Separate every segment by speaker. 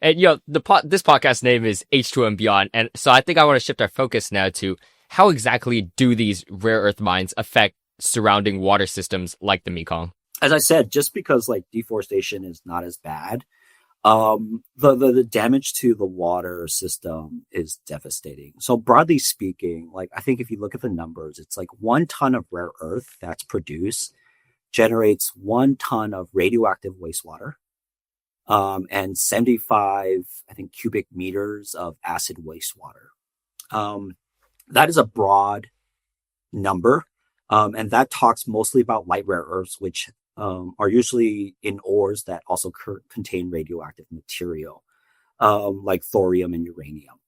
Speaker 1: And this podcast name is H2O and Beyond, and so I think I want to shift our focus now to how exactly do these rare earth mines affect surrounding water systems like the Mekong?
Speaker 2: As I said, just because like deforestation is not as bad, the damage to the water system is devastating. So broadly speaking, like I think if you look at the numbers, it's like 1 ton of rare earth that's produced generates 1 ton of radioactive wastewater, and 75, I think, cubic meters of acid wastewater. That is a broad number. And that talks mostly about light rare earths, which are usually in ores that also contain radioactive material, like thorium and uranium.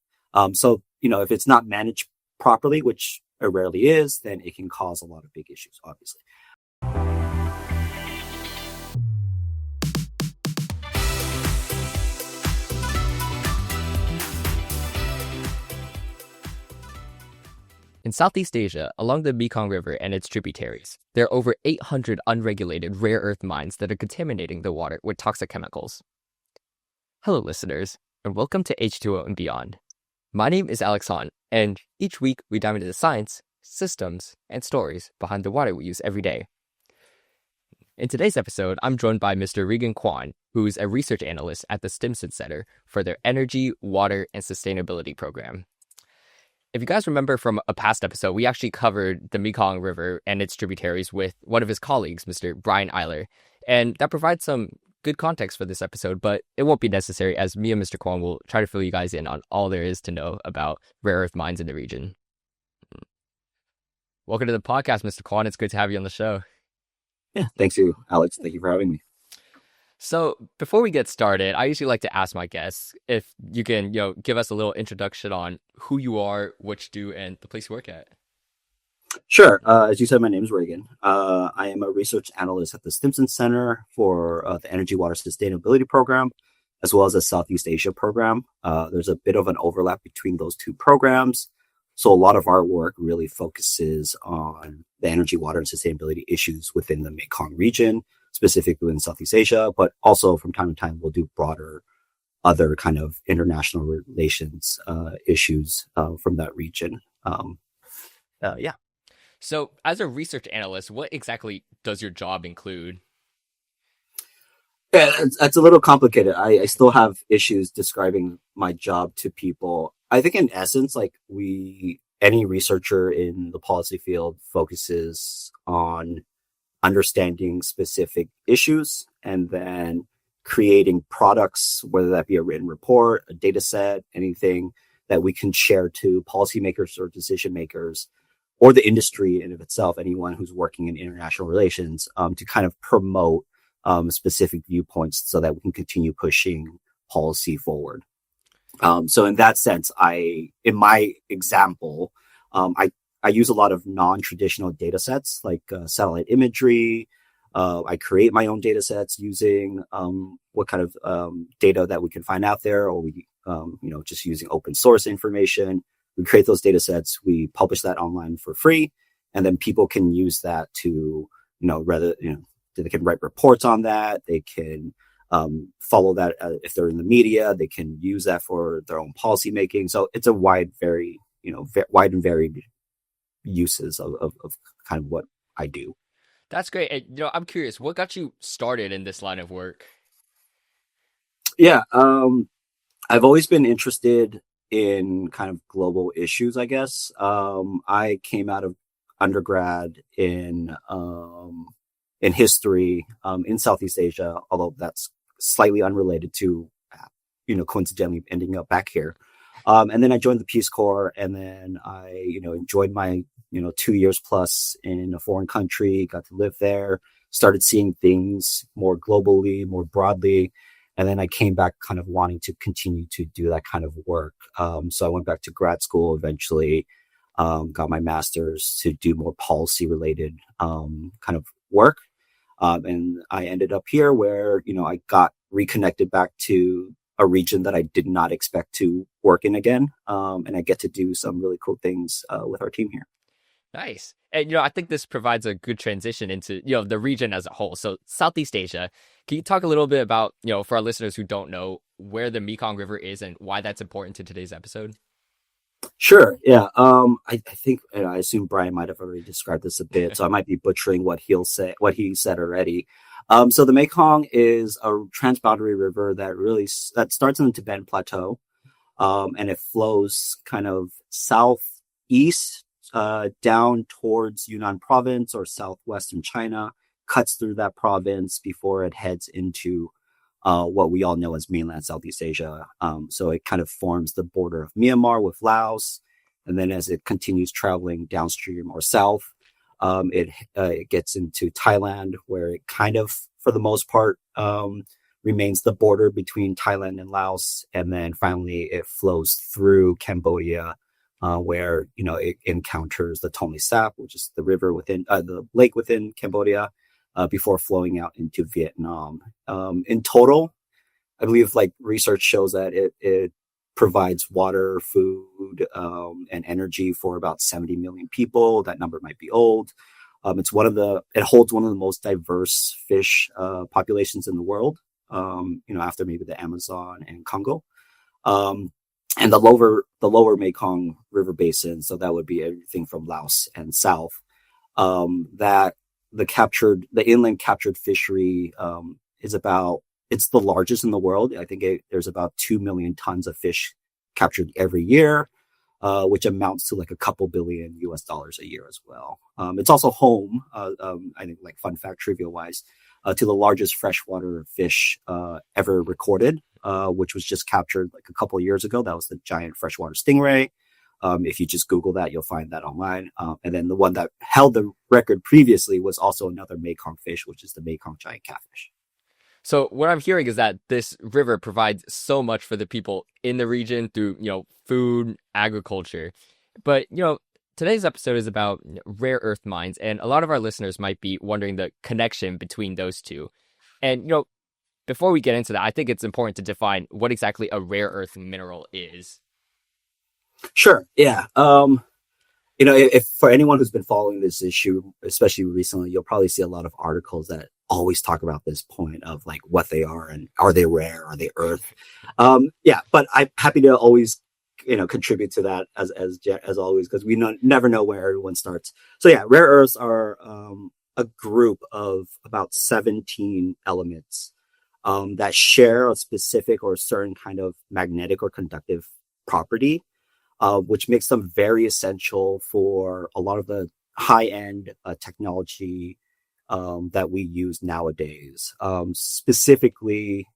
Speaker 2: So, if it's not managed properly, which it rarely is, then it can cause a lot of big issues, obviously.
Speaker 1: In Southeast Asia, along the Mekong River and its tributaries, there are over 800 unregulated rare earth mines that are contaminating the water with toxic chemicals. Hello, listeners, and welcome to H2O and Beyond. My name is Alex Han, and each week we dive into the science, systems, and stories behind the water we use every day. In today's episode, I'm joined by Mr. Regan Kwan, who is a research analyst at the Stimson Center for their Energy, Water, and Sustainability program. If you guys remember from a past episode, we actually covered the Mekong River and its tributaries with one of his colleagues, Mr. Brian Eiler, and that provides some good context for this episode, but it won't be necessary as me and Mr. Kwan will try to fill you guys in on all there is to know about rare earth mines in the region. Welcome to the podcast, Mr. Kwan. It's good to have you on the show.
Speaker 2: Yeah, thanks you, Alex. Thank you for having me.
Speaker 1: So before we get started, I usually like to ask my guests if you can, give us a little introduction on who you are, what you do, and the place you work at.
Speaker 2: Sure. As you said, my name is Regan. I am a research analyst at the Stimson Center for the Energy, Water, Sustainability program, as well as the Southeast Asia program. There's a bit of an overlap between those two programs. So a lot of our work really focuses on the energy, water, and sustainability issues within the Mekong region, specifically in Southeast Asia, but also from time to time, we'll do broader other kind of international relations issues from that region. Yeah.
Speaker 1: So as a research analyst, what exactly does your job include?
Speaker 2: Yeah, it's a little complicated. I still have issues describing my job to people. I think in essence, like any researcher in the policy field focuses on understanding specific issues and then creating products, whether that be a written report, a data set, anything that we can share to policymakers or decision makers or the industry in of itself, anyone who's working in international relations, to kind of promote specific viewpoints so that we can continue pushing policy forward. So in that sense, in my example, I use a lot of non-traditional data sets like satellite imagery. I create my own data sets using what kind of data that we can find out there, or we, just using open source information. We create those data sets, we publish that online for free, and then people can use that to, they can write reports on that. They can follow that if they're in the media. They can use that for their own policy making. So it's a wide and varied uses of kind of what I do.
Speaker 1: That's great. And, I'm curious, what got you started in this line of work?
Speaker 2: Yeah, I've always been interested in kind of global issues, I guess. I came out of undergrad in history in Southeast Asia, although that's slightly unrelated to, coincidentally ending up back here. And then I joined the Peace Corps, and then I, enjoyed my, 2 years plus in a foreign country, got to live there, started seeing things more globally, more broadly. And then I came back kind of wanting to continue to do that kind of work. So I went back to grad school eventually, got my master's to do more policy related kind of work. And I ended up here where, I got reconnected back to a region that I did not expect to work in again. And I get to do some really cool things with our team here.
Speaker 1: Nice. And, I think this provides a good transition into, the region as a whole. So Southeast Asia, Can you talk a little bit about, for our listeners who don't know, where the Mekong River is and why that's important to today's episode?
Speaker 2: Sure. Yeah. I think I assume Brian might have already described this a bit, so I might be butchering what he said already. So the Mekong is a transboundary river that starts in the Tibetan Plateau, and it flows kind of southeast down towards Yunnan province or southwestern China, cuts through that province before it heads into what we all know as mainland Southeast Asia. So it kind of forms the border of Myanmar with Laos. And then as it continues traveling downstream or south, it gets into Thailand, where it kind of, for the most part, remains the border between Thailand and Laos. And then finally it flows through Cambodia, where, it encounters the Tonle Sap, which is the river within the lake within Cambodia, before flowing out into Vietnam. In total, I believe research shows that it provides water, food, and energy for about 70 million people. That number might be old. It holds one of the most diverse fish populations in the world, after maybe the Amazon and Congo. And the lower Mekong River basin, so that would be everything from Laos and south, that the inland captured fishery it's the largest in the world. I think there's about 2 million tons of fish captured every year, which amounts to like a couple billion US dollars a year as well. It's also home, I think, fun fact trivia wise, to the largest freshwater fish ever recorded, which was just captured a couple of years ago. That was the giant freshwater stingray. If you just Google that, you'll find that online. And then the one that held the record previously was also another Mekong fish, which is the Mekong giant catfish.
Speaker 1: So what I'm hearing is that this river provides so much for the people in the region through, food, agriculture. But, today's episode is about rare earth mines, and a lot of our listeners might be wondering the connection between those two. And, before we get into that, I think it's important to define what exactly a rare earth mineral is.
Speaker 2: Sure. Yeah. If for anyone who's been following this issue, especially recently, you'll probably see a lot of articles that always talk about this point of what they are and are they rare, are they earth? Yeah, but I'm happy to always, contribute to that as always, because we never know where everyone starts. So yeah, rare earths are a group of about 17 elements that share a specific or a certain kind of magnetic or conductive property, which makes them very essential for a lot of the high-end technology that we use nowadays. Specifically,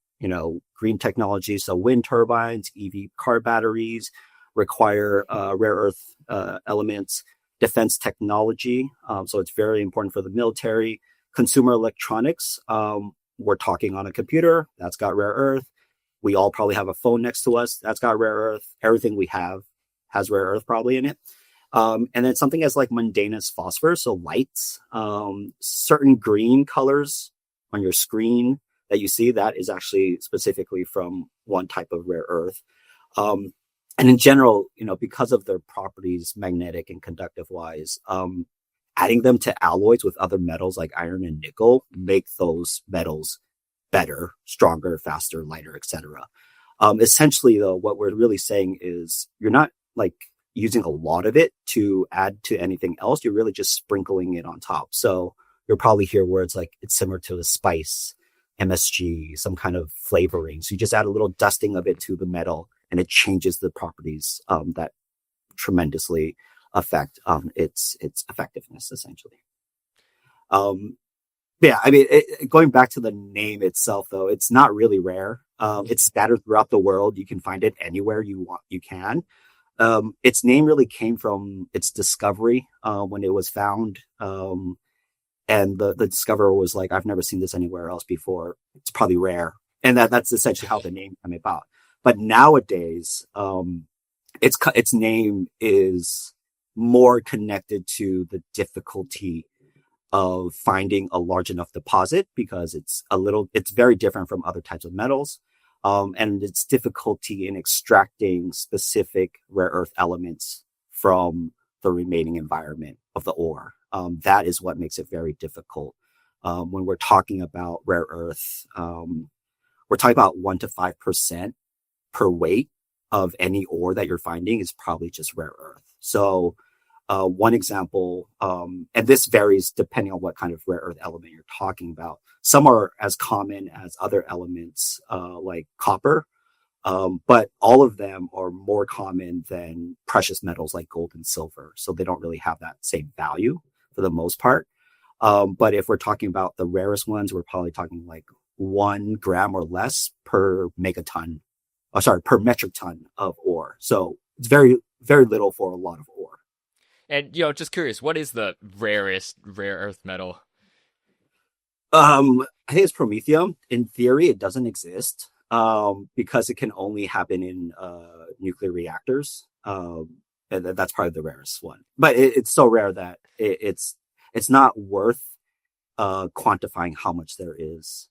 Speaker 2: green technology, so wind turbines, EV car batteries require rare earth elements. Defense technology, so it's very important for the military. Consumer electronics, we're talking on a computer, that's got rare earth. We all probably have a phone next to us, that's got rare earth. Everything we have has rare earth probably in it. And then something as mundane as phosphor, so lights, certain green colors on your screen that you see, that is actually specifically from one type of rare earth. And in general, because of their properties, magnetic and conductive wise, adding them to alloys with other metals like iron and nickel make those metals better, stronger, faster, lighter, etc. Essentially, though, what we're really saying is you're not using a lot of it to add to anything else. You're really just sprinkling it on top. So you'll probably hear words like it's similar to a spice, MSG, some kind of flavoring. So you just add a little dusting of it to the metal and it changes the properties that tremendously affect its effectiveness, essentially. Yeah, I mean, going back to the name itself, though, it's not really rare. It's scattered throughout the world. You can find it anywhere you can. Its name really came from its discovery when it was found. And the discoverer was like, I've never seen this anywhere else before. It's probably rare. And that's essentially how the name came about. But nowadays, its name is more connected to the difficulty of finding a large enough deposit, because it's very different from other types of metals. And its difficulty in extracting specific rare earth elements from the remaining environment of the ore. That is what makes it very difficult. when we're talking about rare earth, we're talking about 1 to 5% per weight of any ore that you're finding is probably just rare earth. So one example, and this varies depending on what kind of rare earth element you're talking about. Some are as common as other elements like copper, but all of them are more common than precious metals like gold and silver. So they don't really have that same value for the most part. But if we're talking about the rarest ones, we're probably talking like 1 gram or less per megaton, per metric ton of ore. So it's very, very little for a lot of ore.
Speaker 1: And just curious, what is the rarest rare earth metal?
Speaker 2: I think it's promethium. In theory, it doesn't exist because it can only happen in nuclear reactors. And that's probably the rarest one. But it's so rare that it's not worth quantifying how much there is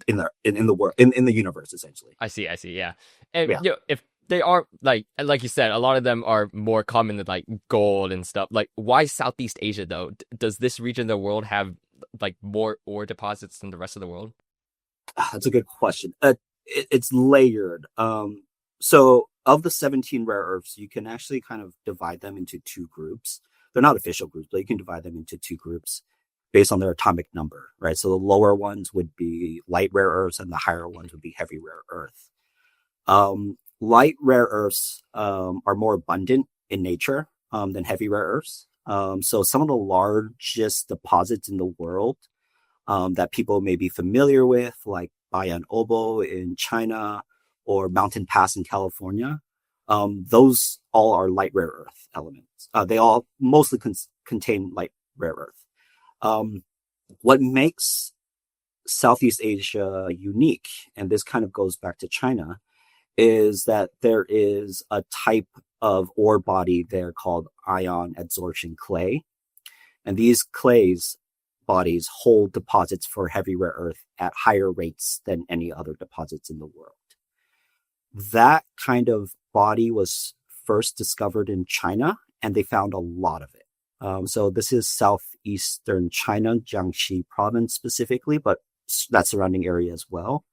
Speaker 2: in the world, in the universe, essentially.
Speaker 1: I see, yeah. And if they are like you said, a lot of them are more common than like gold and stuff. Like, why Southeast Asia though? Does this region of the world have like more ore deposits than the rest of the world?
Speaker 2: That's a good question. It's layered. So of the 17 rare earths, you can actually kind of divide them into two groups. They're not official groups, but you can divide them into two groups based on their atomic number, right? So the lower ones would be light rare earths and the higher ones would be heavy rare earth. Light rare earths are more abundant in nature than heavy rare earths. So some of the largest deposits in the world that people may be familiar with, like Bayan Obo in China or Mountain Pass in California, those all are light rare earth elements. They all mostly contain light rare earth. What makes Southeast Asia unique, and this kind of goes back to China, is that there is a type of ore body there called ion adsorption clay. And these clays bodies hold deposits for heavy rare earth at higher rates than any other deposits in the world. That kind of body was first discovered in China, and they found a lot of it. So this is southeastern China, Jiangxi province specifically, but that surrounding area as well.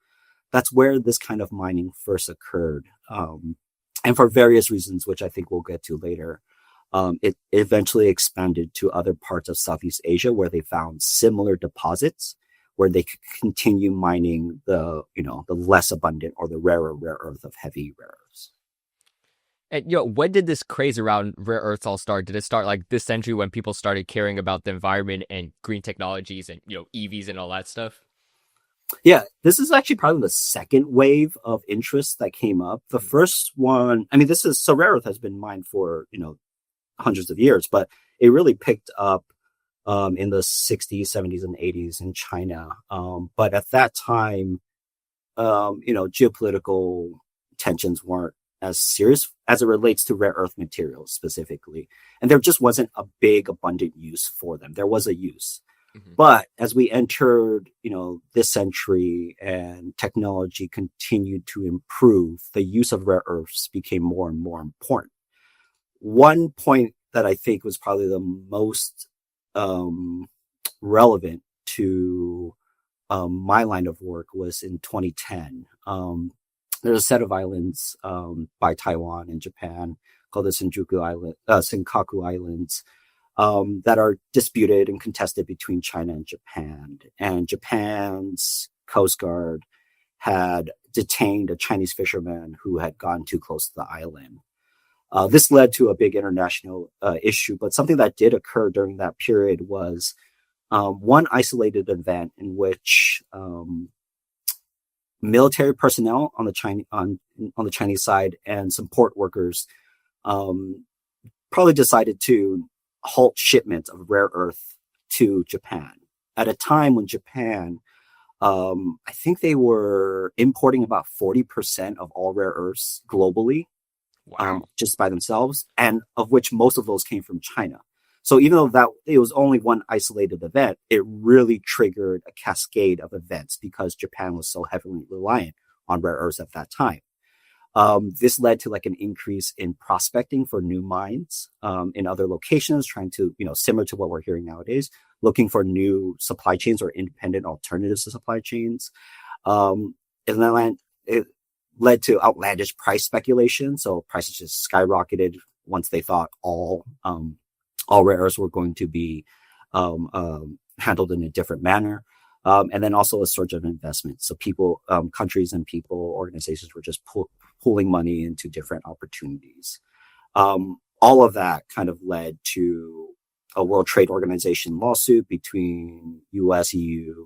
Speaker 2: That's where this kind of mining first occurred. And for various reasons, which I think we'll get to later, it eventually expanded to other parts of Southeast Asia where they found similar deposits where they could continue mining the less abundant or the rarer rare earth of heavy rare earths.
Speaker 1: And when did this craze around rare earths all start? Did it start like this century when people started caring about the environment and green technologies and EVs and all that stuff?
Speaker 2: Yeah, this is actually probably the second wave of interest that came up. The first one, I mean, rare earth has been mined for, hundreds of years, but it really picked up in the 60s, 70s, and 80s in China. But at that time, geopolitical tensions weren't as serious as it relates to rare earth materials specifically. And there just wasn't a big abundant use for them. There was a use. Mm-hmm. But as we entered, this century and technology continued to improve, the use of rare earths became more and more important. One point that I think was probably the most relevant to my line of work was in 2010. There's a set of islands by Taiwan and Japan called the Senkaku Islands that are disputed and contested between China and Japan. And Japan's Coast Guard had detained a Chinese fisherman who had gone too close to the island. This led to a big international issue, but something that did occur during that period was one isolated event in which military personnel on the Chinese side and some port workers probably decided to halt shipments of rare earth to Japan at a time when Japan, I think they were importing about 40% of all rare earths globally. Wow. Just by themselves, and of which most of those came from China. So even though that it was only one isolated event, it really triggered a cascade of events because Japan was so heavily reliant on rare earths at that time. This led to like an increase in prospecting for new mines in other locations, trying to, similar to what we're hearing nowadays, looking for new supply chains or independent alternatives to supply chains. And then it led to outlandish price speculation. So prices just skyrocketed once they thought all rare earths were going to be handled in a different manner. And then also a surge of investment. So people, countries and people, organizations were just pulling money into different opportunities. All of that kind of led to a World Trade Organization lawsuit between US, EU,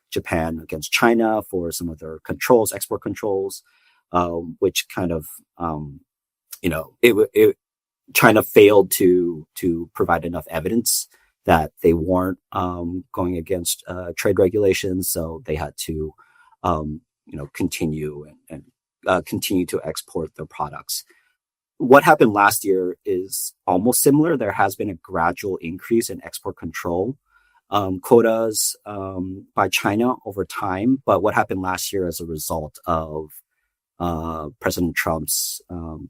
Speaker 2: Japan against China for some of their controls, export controls, which kind of, China failed to provide enough evidence that they weren't going against trade regulations, so they had to, continue and continue to export their products. What happened last year is almost similar. There has been a gradual increase in export control quotas by China over time, but what happened last year as a result of President Trump's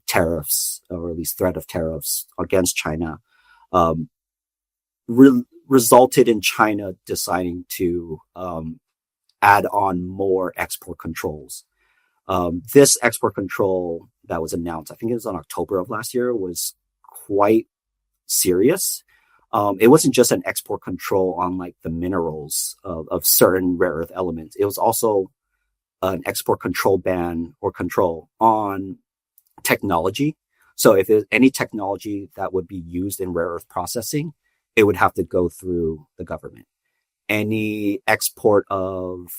Speaker 2: tariffs, or at least threat of tariffs against China, resulted in China deciding to add on more export controls. This export control that was announced, I think it was in October of last year, was quite serious. It wasn't just an export control on like the minerals of certain rare earth elements. It was also an export control ban or control on technology. So if there's any technology that would be used in rare earth processing, it would have to go through the government. Any export of,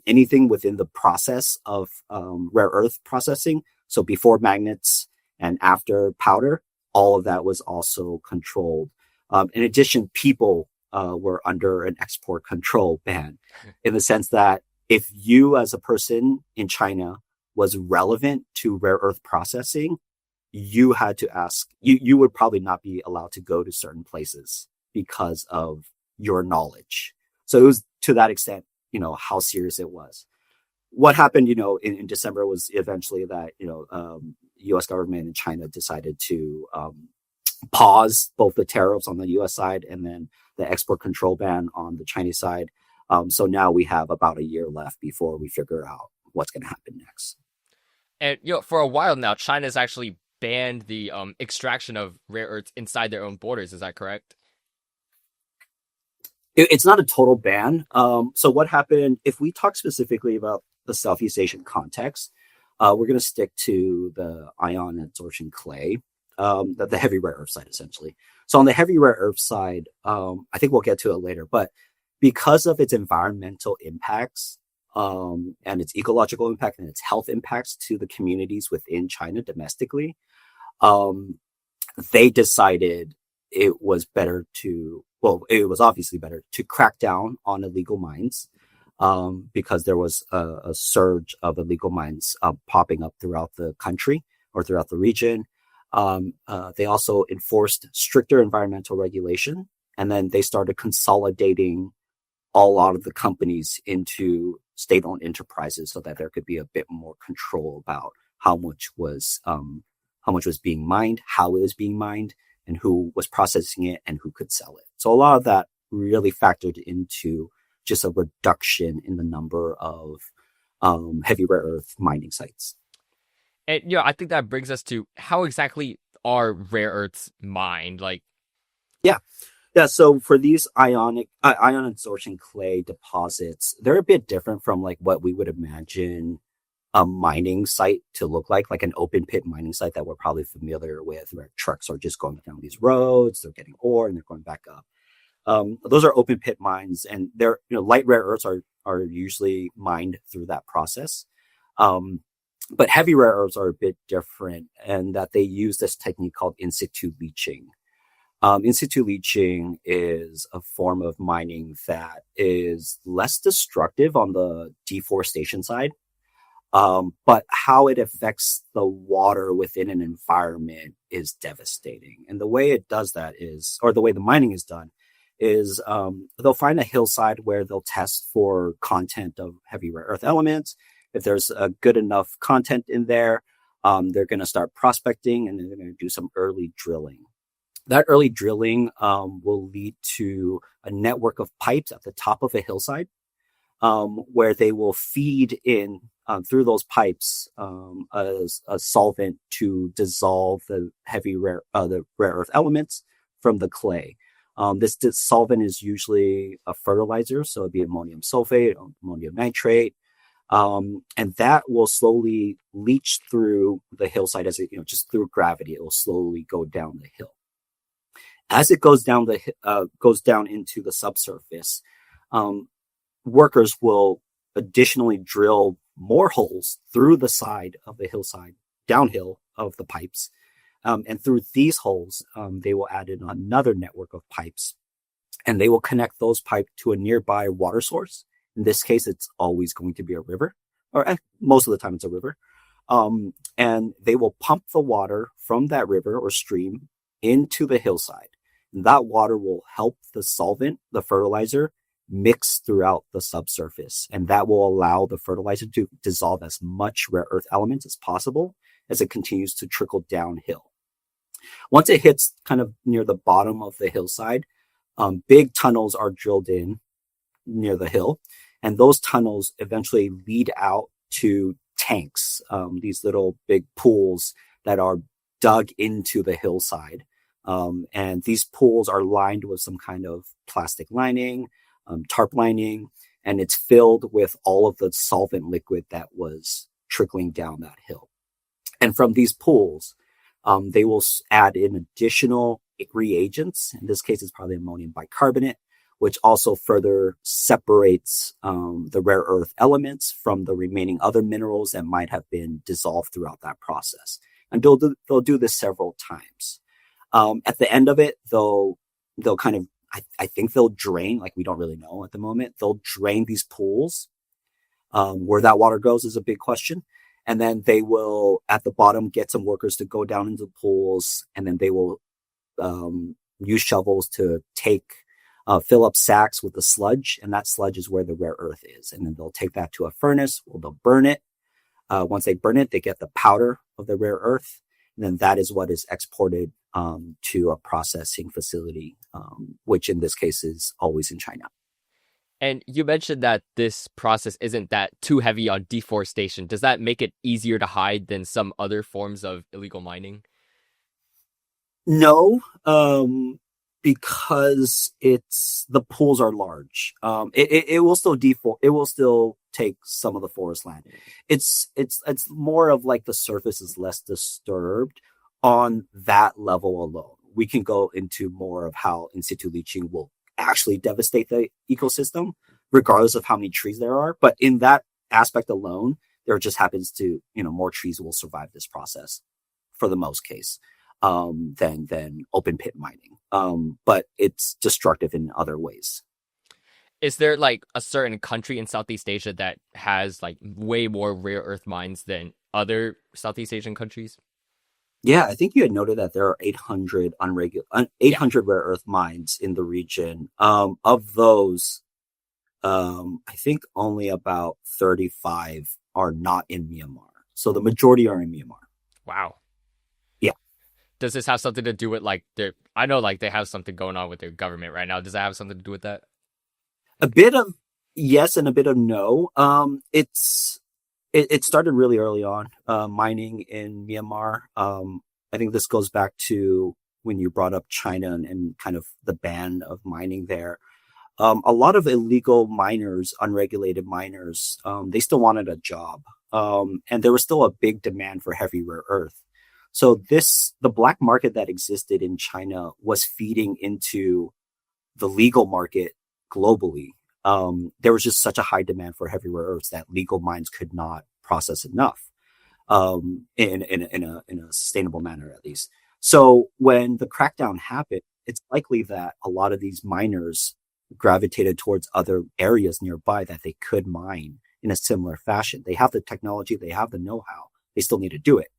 Speaker 2: anything within the process of rare earth processing, so before magnets and after powder, all of that was also controlled. In addition, people were under an export control ban, in the sense that if you as a person in China was relevant to rare earth processing, you had to ask, you would probably not be allowed to go to certain places because of your knowledge. So it was to that extent, how serious it was. What happened, in December was eventually that, US government and China decided to pause both the tariffs on the US side and then the export control ban on the Chinese side. So now we have about a year left before we figure out what's going to happen next.
Speaker 1: And for a while now, China's actually banned the extraction of rare earths inside their own borders. Is that correct?
Speaker 2: It's not a total ban. So what happened, if we talk specifically about the Southeast Asian context, we're going to stick to the ion adsorption clay, the heavy rare earth side, essentially. So on the heavy rare earth side, I think we'll get to it later, but because of its environmental impacts, and its ecological impact and its health impacts to the communities within China domestically, they decided it was obviously better to crack down on illegal mines, because there was a surge of illegal mines popping up throughout the country or throughout the region. They also enforced stricter environmental regulation, and then they started consolidating a lot of the companies into state-owned enterprises so that there could be a bit more control about how much was being mined, how it was being mined, and who was processing it and who could sell it. So a lot of that really factored into just a reduction in the number of heavy rare earth mining sites.
Speaker 1: And I think that brings us to how exactly are rare earths mined?
Speaker 2: Yeah. So for these ion adsorption clay deposits, they're a bit different from like what we would imagine a mining site to look like an open pit mining site that we're probably familiar with, where trucks are just going down these roads, they're getting ore and they're going back up. Those are open pit mines, and they're, light rare earths are usually mined through that process. But heavy rare earths are a bit different, and that they use this technique called in-situ leaching. In-situ leaching is a form of mining that is less destructive on the deforestation side. But how it affects the water within an environment is devastating. And the way it does that is, or the way the mining is done is, they'll find a hillside where they'll test for content of heavy rare earth elements. If there's a good enough content in there, they're going to start prospecting, and they're going to do some early drilling. That early drilling will lead to a network of pipes at the top of a hillside where they will feed in through those pipes a solvent to dissolve the rare earth elements from the clay. This solvent is usually a fertilizer, so it'd be ammonium sulfate, ammonium nitrate, and that will slowly leach through the hillside as it, just through gravity. It will slowly go down the hill. As it goes down into the subsurface, workers will additionally drill more holes through the side of the hillside, downhill of the pipes. And through these holes, they will add in another network of pipes, and they will connect those pipes to a nearby water source. In this case, it's always going to be a river, or most of the time it's a river. And they will pump the water from that river or stream into the hillside. And that water will help the solvent, the fertilizer, mix throughout the subsurface. And that will allow the fertilizer to dissolve as much rare earth elements as possible as it continues to trickle downhill. Once it hits kind of near the bottom of the hillside, big tunnels are drilled in near the hill. And those tunnels eventually lead out to tanks, these little big pools that are dug into the hillside. And these pools are lined with some kind of plastic lining, tarp lining, and it's filled with all of the solvent liquid that was trickling down that hill. And from these pools, they will add in additional reagents. In this case, it's probably ammonium bicarbonate, which also further separates the rare earth elements from the remaining other minerals that might have been dissolved throughout that process. And they'll do this several times. At the end of it, they'll kind of, I think they'll drain, like we don't really know at the moment, they'll drain these pools. Where that water goes is a big question. And then they will, at the bottom, get some workers to go down into the pools, and then they will use shovels to fill up sacks with the sludge, and that sludge is where the rare earth is. And then they'll take that to a furnace, or they'll burn it. Once they burn it, they get the powder of the rare earth, and then that is what is exported to a processing facility, which in this case is always in China.
Speaker 1: And you mentioned that this process isn't that too heavy on deforestation. Does that make it easier to hide than some other forms of illegal mining?
Speaker 2: No, because the pools are large. It will still it will still take some of the forest land. It's more of like the surface is less disturbed on that level alone. We can go into more of how in-situ leaching will actually devastate the ecosystem, regardless of how many trees there are. But in that aspect alone, there just happens to, more trees will survive this process for the most case than open pit mining. But it's destructive in other ways.
Speaker 1: Is there like a certain country in Southeast Asia that has like way more rare earth mines than other Southeast Asian countries?
Speaker 2: Yeah, I think you had noted that there are 800 rare earth mines in the region. Of those, I think only about 35 are not in Myanmar. So the majority are in Myanmar.
Speaker 1: Wow.
Speaker 2: Yeah.
Speaker 1: Does this have something to do with like I know like they have something going on with their government right now. Does that have something to do with that?
Speaker 2: A bit of yes and a bit of no. It started really early on, mining in Myanmar. I think this goes back to when you brought up China and kind of the ban of mining there. A lot of illegal miners, unregulated miners, they still wanted a job. And there was still a big demand for heavy rare earth. So the black market that existed in China was feeding into the legal market globally. There was just such a high demand for heavy rare earths that legal mines could not process enough in a sustainable manner, at least. So when the crackdown happened, it's likely that a lot of these miners gravitated towards other areas nearby that they could mine in a similar fashion. They have the technology, they have the know-how, they still need to do it.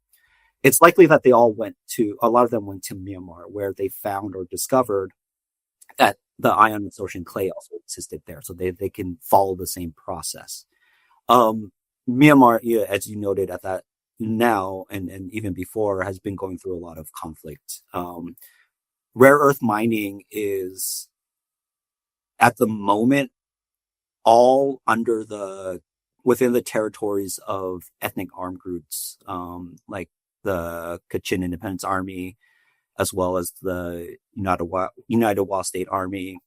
Speaker 2: It's likely that a lot of them went to Myanmar, where they found or discovered that the iron absorption clay also existed there, so they can follow the same process. Myanmar, as you noted at that now and even before, has been going through a lot of conflict. rare earth mining is at the moment all under within the territories of ethnic armed groups, like the Kachin Independence Army, as well as the United Wa State Army,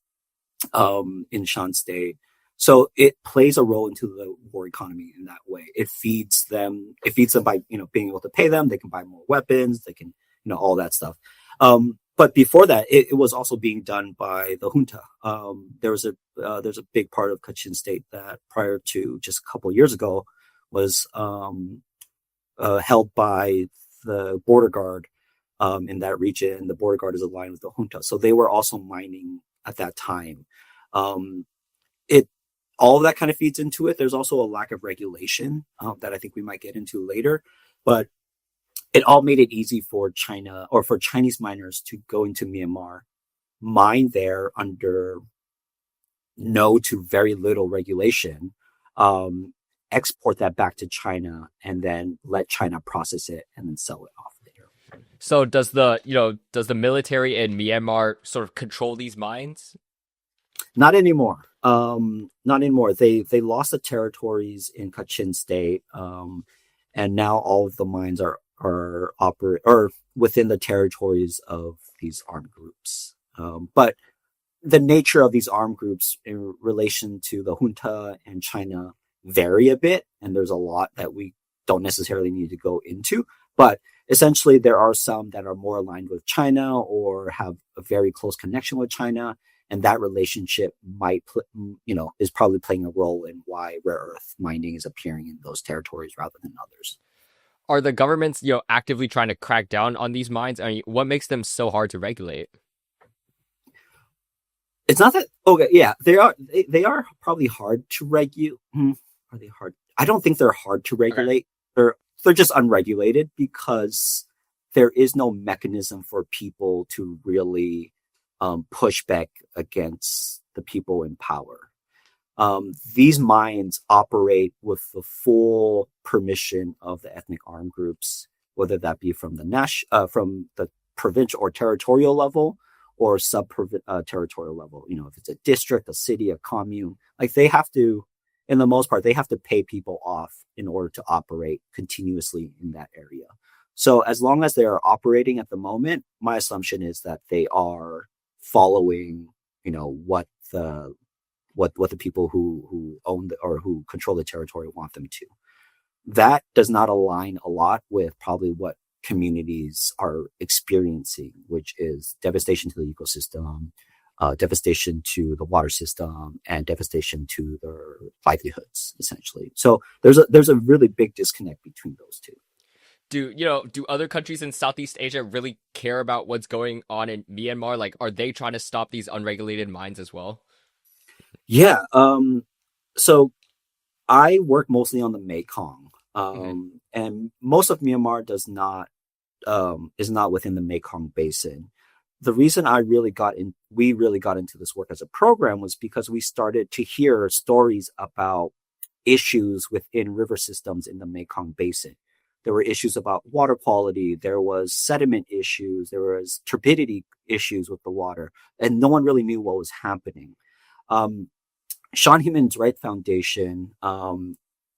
Speaker 2: in Shan State. So it plays a role into the war economy in that way. It feeds them. It feeds them by being able to pay them. They can buy more weapons. They can all that stuff. But before that, it was also being done by the junta. There's a big part of Kachin State that prior to just a couple of years ago was held by the border guard in that region. The border guard is aligned with the junta, so they were also mining at that time. It all of that kind of feeds into it. There's also a lack of regulation that I think we might get into later, but it all made it easy for China or for Chinese miners to go into Myanmar, mine there under no to very little regulation, export that back to China, and then let China process it and then sell it off later.
Speaker 1: So does the military in Myanmar sort of control these mines?
Speaker 2: Not anymore. Not anymore. They lost the territories in Kachin State, and now all of the mines are operate or within the territories of these armed groups. But the nature of these armed groups in relation to the junta and China vary a bit, and there's a lot that we don't necessarily need to go into. But essentially, there are some that are more aligned with China or have a very close connection with China, and that relationship is probably playing a role in why rare earth mining is appearing in those territories rather than others.
Speaker 1: Are the governments, actively trying to crack down on these mines? I mean, what makes them so hard to regulate?
Speaker 2: It's not that okay. Yeah, they are probably hard to regulate. Are they hard? I don't think they're hard to regulate. Okay. They're just unregulated because there is no mechanism for people to really push back against the people in power. These mines operate with the full permission of the ethnic armed groups, whether that be from the provincial or territorial level or sub-territorial level. If it's a district, a city, a commune, like they have to, in the most part, they have to pay people off in order to operate continuously in that area. So as long as they are operating at the moment, my assumption is that they are following, what the people who own or who control the territory want them to. That does not align a lot with probably what communities are experiencing, which is devastation to the ecosystem, devastation to the water system, and devastation to their livelihoods, essentially. So there's a really big disconnect between those two.
Speaker 1: Do other countries in Southeast Asia really care about what's going on in Myanmar? Like, are they trying to stop these unregulated mines as well?
Speaker 2: Yeah. So I work mostly on the Mekong, and most of Myanmar is not within the Mekong Basin. The reason we really got into this work as a program was because we started to hear stories about issues within river systems in the Mekong Basin. There were issues about water quality. There was sediment issues. There was turbidity issues with the water, and no one really knew what was happening. Sean Human Rights Foundation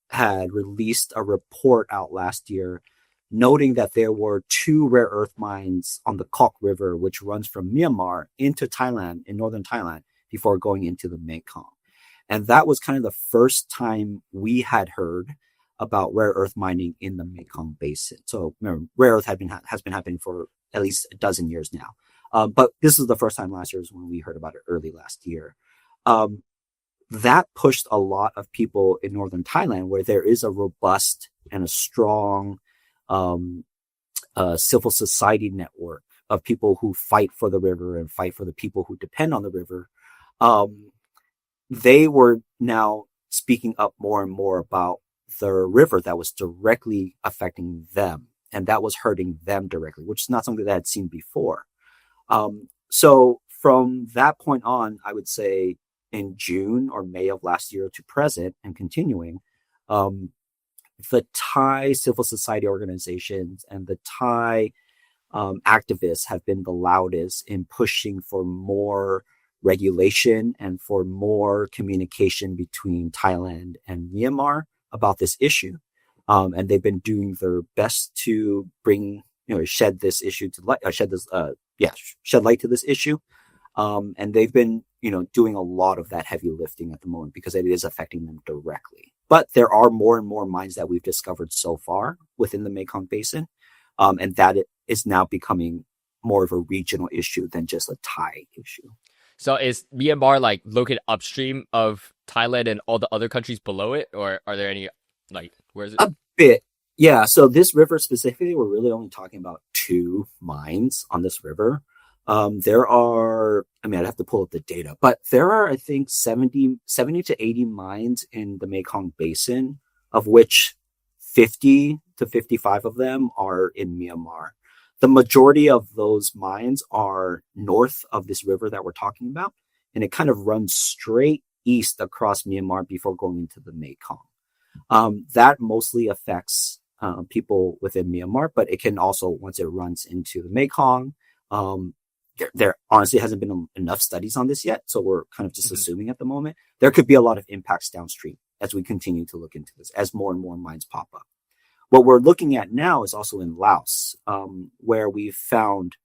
Speaker 2: had released a report out last year noting that there were 2 rare earth mines on the Kok River, which runs from Myanmar into Thailand, in northern Thailand, before going into the Mekong. And that was kind of the first time we had heard about rare earth mining in the Mekong Basin. So remember, rare earth has been happening for at least a dozen years now. But this is the first time last year is when we heard about it early last year. That pushed a lot of people in northern Thailand, where there is a robust and a strong civil society network of people who fight for the river and fight for the people who depend on the river. They were now speaking up more and more about the river that was directly affecting them, and that was hurting them directly, which is not something that I had seen before. So from that point on, I would say in June or May of last year to present and continuing, the Thai civil society organizations and the Thai activists have been the loudest in pushing for more regulation and for more communication between Thailand and Myanmar about this issue. And they've been doing their best to bring, shed this issue to light, shed light to this issue. And they've been, doing a lot of that heavy lifting at the moment because it is affecting them directly. But there are more and more mines that we've discovered so far within the Mekong Basin. And that is now becoming more of a regional issue than just a Thai issue.
Speaker 1: So is Myanmar like located upstream of Thailand and all the other countries below it, or are there any where is it?
Speaker 2: A bit, yeah. So this river specifically, we're really only talking about 2 mines on this river. There are, I'd have to pull up the data, but there are, I think, 70 to 80 mines in the Mekong Basin, of which 50 to 55 of them are in Myanmar. The majority of those mines are north of this river that we're talking about, and it kind of runs straight east across Myanmar before going into the Mekong. That mostly affects people within Myanmar, but it can also, once it runs into the Mekong, there honestly hasn't been enough studies on this yet, so we're kind of just assuming at the moment. There could be a lot of impacts downstream as we continue to look into this, as more and more mines pop up. What we're looking at now is also in Laos, where we've found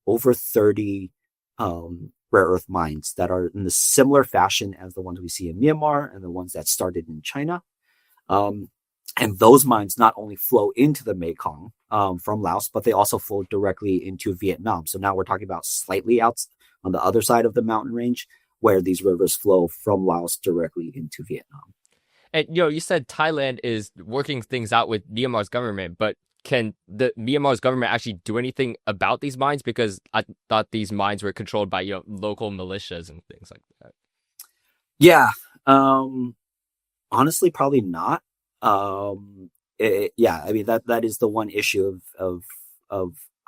Speaker 2: over 30 rare earth mines that are in the similar fashion as the ones we see in Myanmar and the ones that started in China. And those mines not only flow into the Mekong from Laos, but they also flow directly into Vietnam. So now we're talking about slightly out on the other side of the mountain range, where these rivers flow from Laos directly into Vietnam.
Speaker 1: And you said Thailand is working things out with Myanmar's government, but can the Myanmar's government actually do anything about these mines? Because I thought these mines were controlled by local militias and things like that.
Speaker 2: Yeah, honestly, probably not. That is the one issue of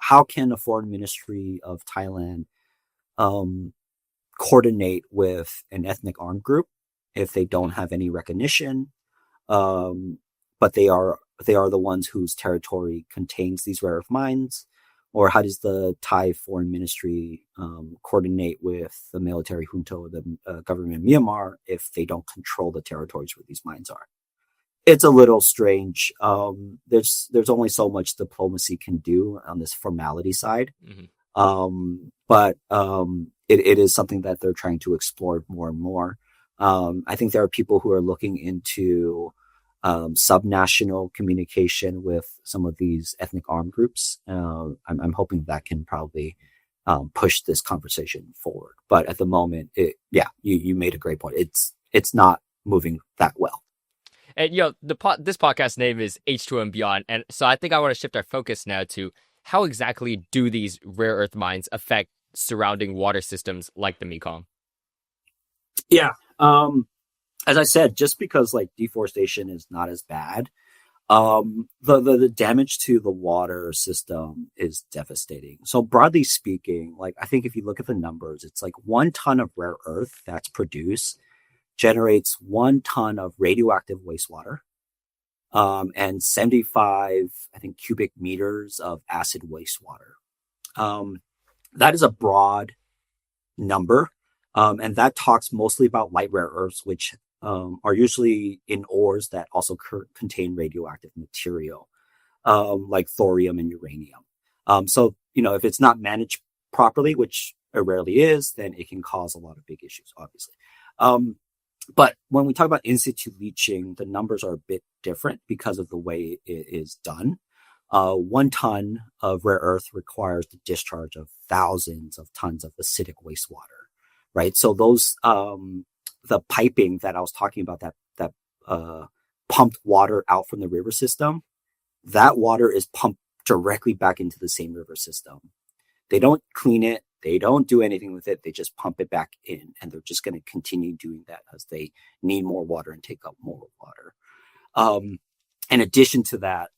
Speaker 2: how can a foreign ministry of Thailand coordinate with an ethnic armed group if they don't have any recognition, but they are the ones whose territory contains these rare earth mines? Or how does the Thai foreign ministry coordinate with the military junta or the government of Myanmar if they don't control the territories where these mines are? It's a little strange. There's only so much diplomacy can do on this formality side. But it is something that they're trying to explore more and more. I think there are people who are looking into subnational communication with some of these ethnic armed groups. I'm hoping that can probably push this conversation forward. But at the moment, you made a great point. It's not moving that well.
Speaker 1: And this podcast name is H2O and Beyond, and so I think I want to shift our focus now to how exactly do these rare earth mines affect surrounding water systems like the Mekong?
Speaker 2: Yeah, as I said, just because deforestation is not as bad, the damage to the water system is devastating. So broadly speaking, I think if you look at the numbers, it's 1 ton of rare earth that's produced generates 1 ton of radioactive wastewater, and 75, I think, cubic meters of acid wastewater. That is a broad number, and that talks mostly about light rare earths, which are usually in ores that also contain radioactive material, like thorium and uranium. So, if it's not managed properly, which it rarely is, then it can cause a lot of big issues, obviously. But when we talk about in-situ leaching, the numbers are a bit different because of the way it is done. 1 ton of rare earth requires the discharge of thousands of tons of acidic wastewater, right? So those, the piping that I was talking about, that pumped water out from the river system, that water is pumped directly back into the same river system. They don't clean it. They don't do anything with it. They just pump it back in, and they're just going to continue doing that as they need more water and take up more water. In addition to that,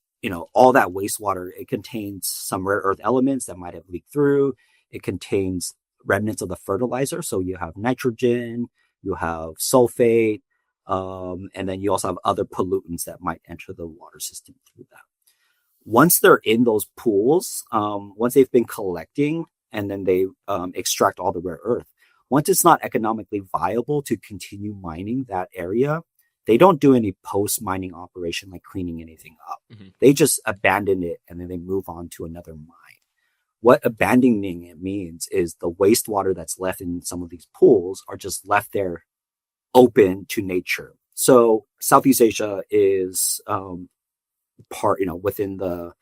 Speaker 2: all that wastewater, it contains some rare earth elements that might have leaked through. It contains remnants of the fertilizer. So you have nitrogen, you have sulfate, and then you also have other pollutants that might enter the water system through that. Once they're in those pools, once they've been collecting and then they extract all the rare earth, once it's not economically viable to continue mining that area, they don't do any post mining operation like cleaning anything up.
Speaker 1: Mm-hmm.
Speaker 2: They just abandon it and then they move on to another mine. What abandoning it means is the wastewater that's left in some of these pools are just left there open to nature. So Southeast Asia is part, within the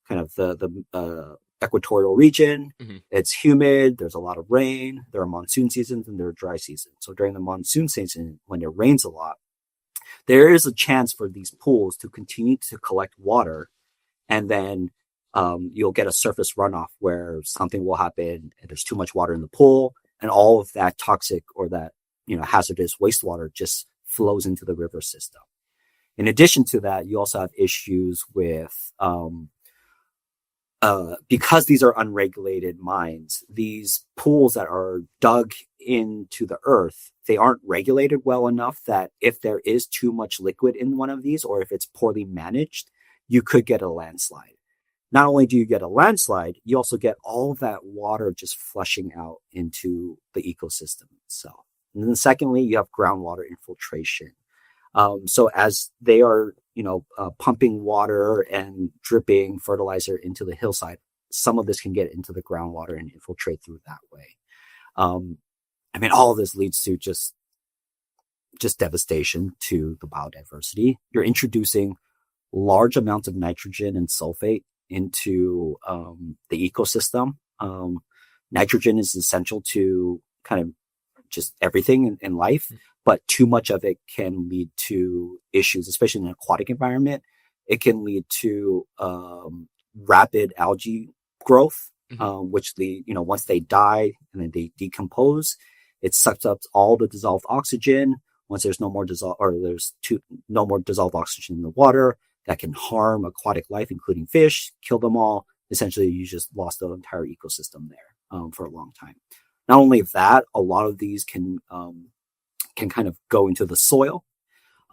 Speaker 2: kind of the equatorial region.
Speaker 1: Mm-hmm.
Speaker 2: It's humid. There's a lot of rain. There are monsoon seasons and there are dry seasons. So during the monsoon season, when it rains a lot, there is a chance for these pools to continue to collect water, and then you'll get a surface runoff where something will happen and there's too much water in the pool, and all of that toxic or that hazardous wastewater just flows into the river system. In addition to that, you also have issues with because these are unregulated mines, these pools that are dug into the earth, they aren't regulated well enough that if there is too much liquid in one of these, or if it's poorly managed, you could get a landslide. Not only do you get a landslide, you also get all of that water just flushing out into the ecosystem itself. And then secondly, you have groundwater infiltration. So as they are, pumping water and dripping fertilizer into the hillside, some of this can get into the groundwater and infiltrate through that way. All of this leads to just devastation to the biodiversity. You're introducing large amounts of nitrogen and sulfate into the ecosystem. Nitrogen is essential to kind of just everything in life, but too much of it can lead to issues, especially in an aquatic environment. It can lead to rapid algae growth, which once they die and then they decompose, it sucks up all the dissolved oxygen. Once there's no more no more dissolved oxygen in the water, that can harm aquatic life, including fish, kill them all. Essentially, you just lost the entire ecosystem there for a long time. Not only that, a lot of these can kind of go into the soil.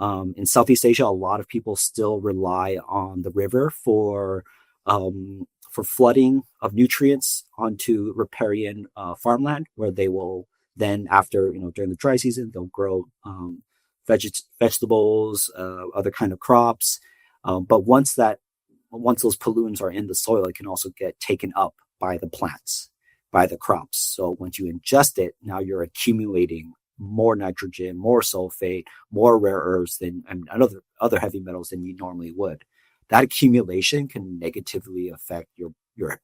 Speaker 2: In Southeast Asia, a lot of people still rely on the river for flooding of nutrients onto riparian farmland, where they will then, after during the dry season, they'll grow vegetables, other kind of crops. But once those pollutants are in the soil, it can also get taken up by the plants, by the crops. So once you ingest it, now you're accumulating more nitrogen, more sulfate, more rare earths and other heavy metals than you normally would. That accumulation can negatively affect your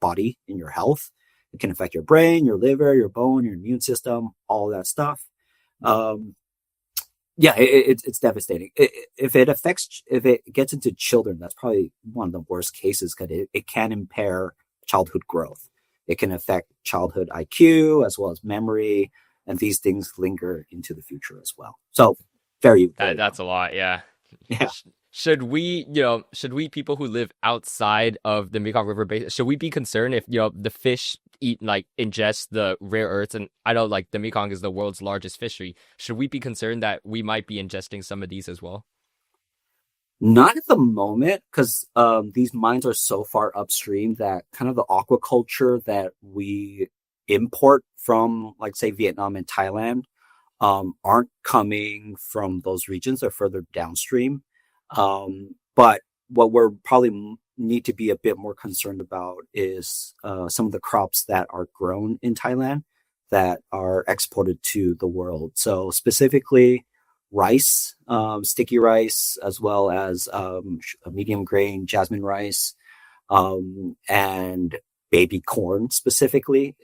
Speaker 2: body and your health. It can affect your brain, your liver, your bone, your immune system, all that stuff. It's devastating. If it gets into children, that's probably one of the worst cases, because it can impair childhood growth. It can affect childhood IQ as well as memory, and these things linger into the future as well. So very
Speaker 1: That's a lot, yeah.
Speaker 2: Yeah.
Speaker 1: Should we people who live outside of the Mekong River basin, should we be concerned if the fish ingest the rare earths? And I know the Mekong is the world's largest fishery. Should we be concerned that we might be ingesting some of these as well?
Speaker 2: Not at the moment, because these mines are so far upstream that kind of the aquaculture that we import from, say, Vietnam and Thailand, aren't coming from those regions. They're further downstream. But what we're probably need to be a bit more concerned about is some of the crops that are grown in Thailand that are exported to the world. So specifically rice, sticky rice, as well as medium grain jasmine rice, and baby corn specifically.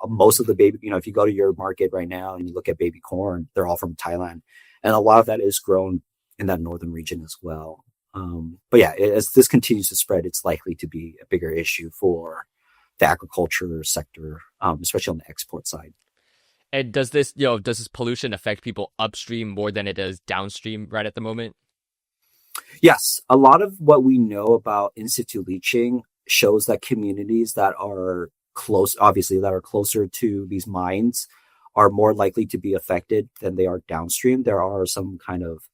Speaker 2: Most of the baby, if you go to your market right now and you look at baby corn, they're all from Thailand. And a lot of that is grown in that northern region as well. But yeah, as this continues to spread, it's likely to be a bigger issue for the agriculture sector, especially on the export side.
Speaker 1: And does this pollution affect people upstream more than it does downstream right at the moment?
Speaker 2: Yes. A lot of what we know about in-situ leaching shows that communities that are closer to these mines are more likely to be affected than they are downstream. There are some kind of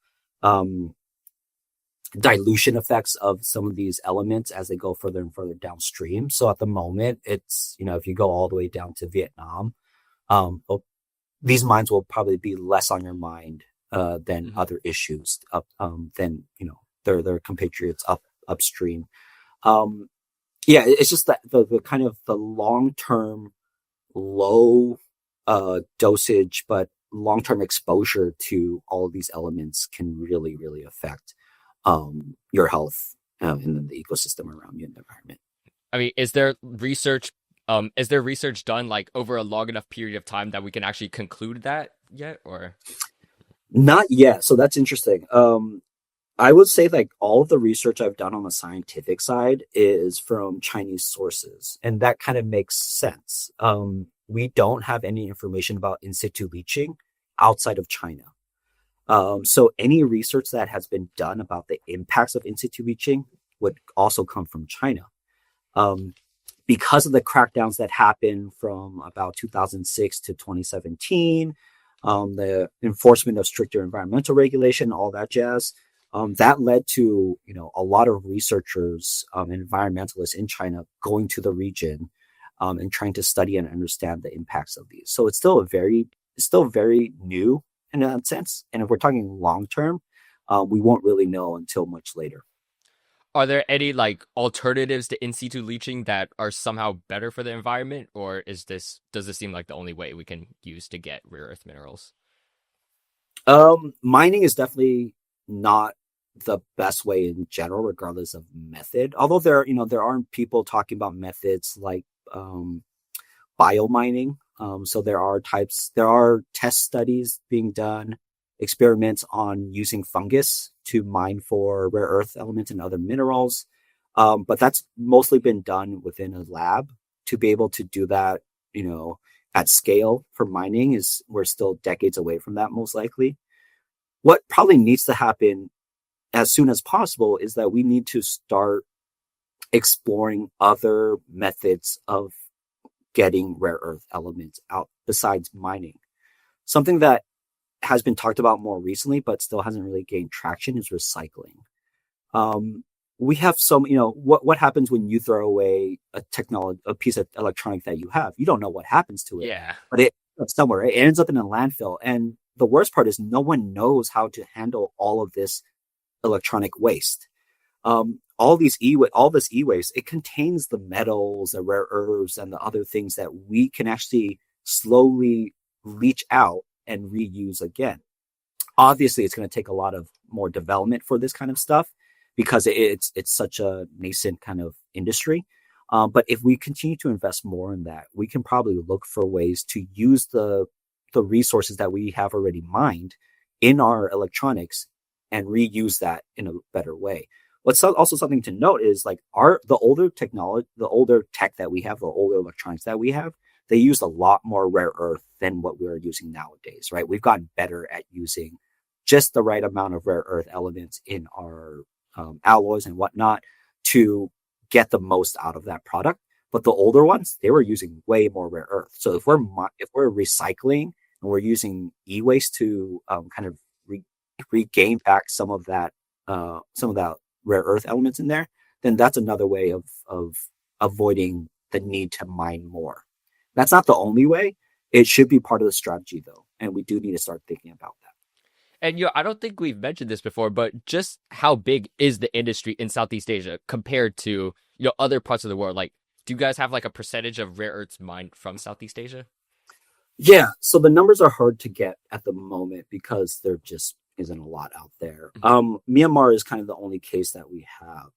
Speaker 2: dilution effects of some of these elements as they go further and further downstream. So at the moment, it's, if you go all the way down to Vietnam, well, these mines will probably be less on your mind than
Speaker 1: Mhm.
Speaker 2: other issues than, their compatriots upstream. Um, yeah, it's just that the kind of the long-term low dosage, but long-term exposure to all of these elements can really, really affect your health and then the ecosystem around you in the environment.
Speaker 1: I mean, is there research done like over a long enough period of time that we can actually conclude that yet? Or
Speaker 2: Not yet. So that's interesting. I would say like all of the research I've done on the scientific side is from Chinese sources, and that kind of makes sense. We don't have any information about in situ leaching outside of China. So any research that has been done about the impacts of in situ leaching would also come from China. Um, because of the crackdowns that happened from about 2006 to 2017, the enforcement of stricter environmental regulation, all that jazz, that led to a lot of researchers and environmentalists in China going to the region and trying to study and understand the impacts of these. So it's still very new in that sense. And if we're talking long term, we won't really know until much later.
Speaker 1: are there any like alternatives to in situ leaching that are somehow better for the environment, or does this seem like the only way we can use to get rare earth minerals?
Speaker 2: Mining is definitely not the best way in general, regardless of method. Although there are people talking about methods like biomining. So there are test studies being done, experiments on using fungus to mine for rare earth elements and other minerals. But that's mostly been done within a lab. To be able to do that, at scale for mining we're still decades away from that, most likely. What probably needs to happen as soon as possible is that we need to start exploring other methods of getting rare earth elements out besides mining. Something that has been talked about more recently, but still hasn't really gained traction is recycling. We have what happens when you throw away a piece of electronic that you have. You don't know what happens to it,
Speaker 1: Yeah.
Speaker 2: but it somewhere it ends up in a landfill. And the worst part is no one knows how to handle all of this electronic waste. All this e-waste, it contains the metals, the rare earths, and the other things that we can actually slowly leach out and reuse again. Obviously, it's going to take a lot of more development for this kind of stuff because it's such a nascent kind of industry. But if we continue to invest more in that, we can probably look for ways to use the resources that we have already mined in our electronics and reuse that in a better way. What's also something to note is like the older technology, the older tech that we have, the older electronics that we have, they used a lot more rare earth than what we're using nowadays, right? We've gotten better at using just the right amount of rare earth elements in our alloys and whatnot to get the most out of that product. But the older ones, they were using way more rare earth. So if we're recycling and we're using e-waste to kind of regain back some of that rare earth elements in there, then that's another way of avoiding the need to mine more. That's not the only way. It should be part of the strategy though, and we do need to start thinking about that.
Speaker 1: And I don't think we've mentioned this before, but just how big is the industry in Southeast Asia compared to other parts of the world? Like, do you guys have like a percentage of rare earths mined from Southeast Asia?
Speaker 2: Yeah, so the numbers are hard to get at the moment because there just isn't a lot out there.
Speaker 1: Mhm.
Speaker 2: Myanmar is kind of the only case that we have.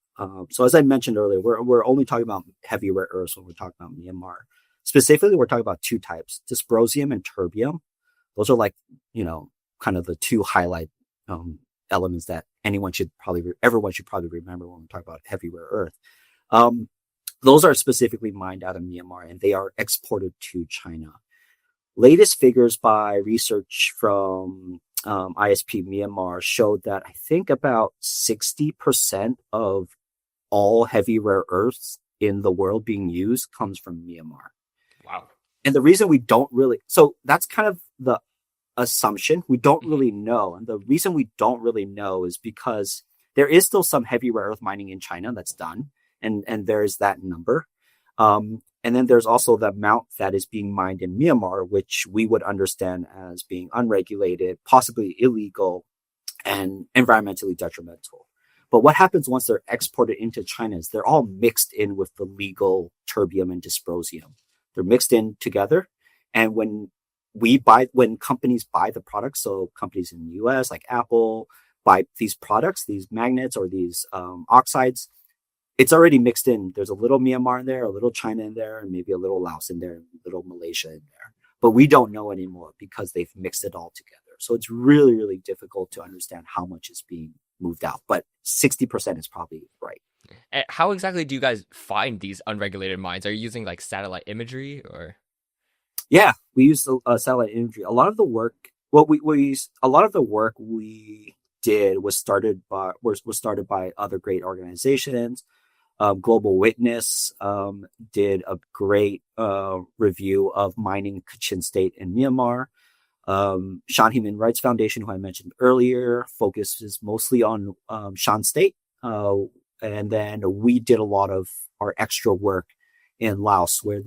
Speaker 2: So as I mentioned earlier, we're only talking about heavy rare earths when we're talking about Myanmar. Specifically, we're talking about two types: dysprosium and terbium. Those are like kind of the two highlight elements that everyone should probably remember when we talk about heavy rare earth. Um, those are specifically mined out of Myanmar and they are exported to China. Latest figures by research from ISP Myanmar showed that I think about 60% of all heavy rare earths in the world being used comes from Myanmar.
Speaker 1: Wow.
Speaker 2: And the reason we don't really, so that's kind of the assumption. We don't
Speaker 1: Mhm.
Speaker 2: really know. And the reason we don't really know is because there is still some heavy rare earth mining in China that's done, and there's that number. And then there's also the amount that is being mined in Myanmar, which we would understand as being unregulated, possibly illegal, and environmentally detrimental. But what happens once they're exported into China is they're all mixed in with the legal terbium and dysprosium. They're mixed in together. And when companies buy the products, so companies in the US like Apple buy these products, these magnets or these oxides, it's already mixed in. There's a little Myanmar in there, a little China in there, and maybe a little Laos in there, a little Malaysia in there. But we don't know anymore because they've mixed it all together. So it's really, really difficult to understand how much is being moved out. But 60% is probably right.
Speaker 1: And how exactly do you guys find these unregulated mines? Are you using like satellite imagery or?
Speaker 2: Yeah, we use satellite imagery. A lot of the work, a lot of the work we did was started by other great organizations. Global Witness did a great review of mining Kachin State in Myanmar. Shan Human Rights Foundation, who I mentioned earlier, focuses mostly on Shan State. And then we did a lot of our extra work in Laos, where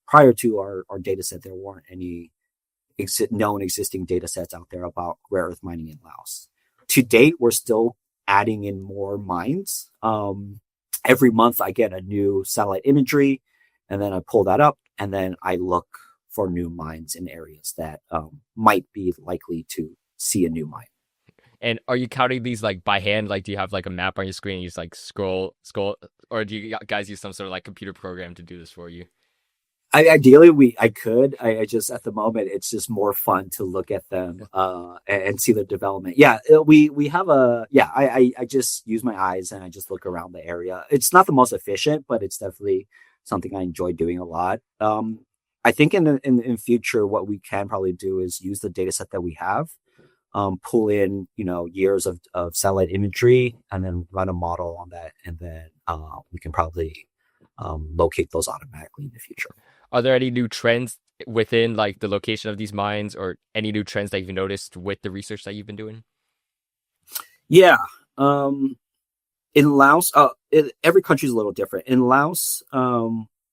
Speaker 2: prior to our data set, there weren't any known existing data sets out there about rare earth mining in Laos. To date, we're still adding in more mines. Every month I get a new satellite imagery, and then I pull that up, and then I look for new mines in areas that might be likely to see a new mine.
Speaker 1: And are you counting these like by hand? Like, do you have like a map on your screen and you just like scroll, or do you guys use some sort of like computer program to do this for you?
Speaker 2: Ideally, I could. I just at the moment it's just more fun to look at them and see the development. Yeah, we have I just use my eyes and I just look around the area. It's not the most efficient, but it's definitely something I enjoy doing a lot. I think in future, what we can probably do is use the data set that we have, pull in years of satellite imagery, and then run a model on that, and then we can probably locate those automatically in the future.
Speaker 1: Are there any new trends within like the location of these mines, or any new trends that you've noticed with the research that you've been doing?
Speaker 2: Yeah. In Laos, every country is a little different. In Laos,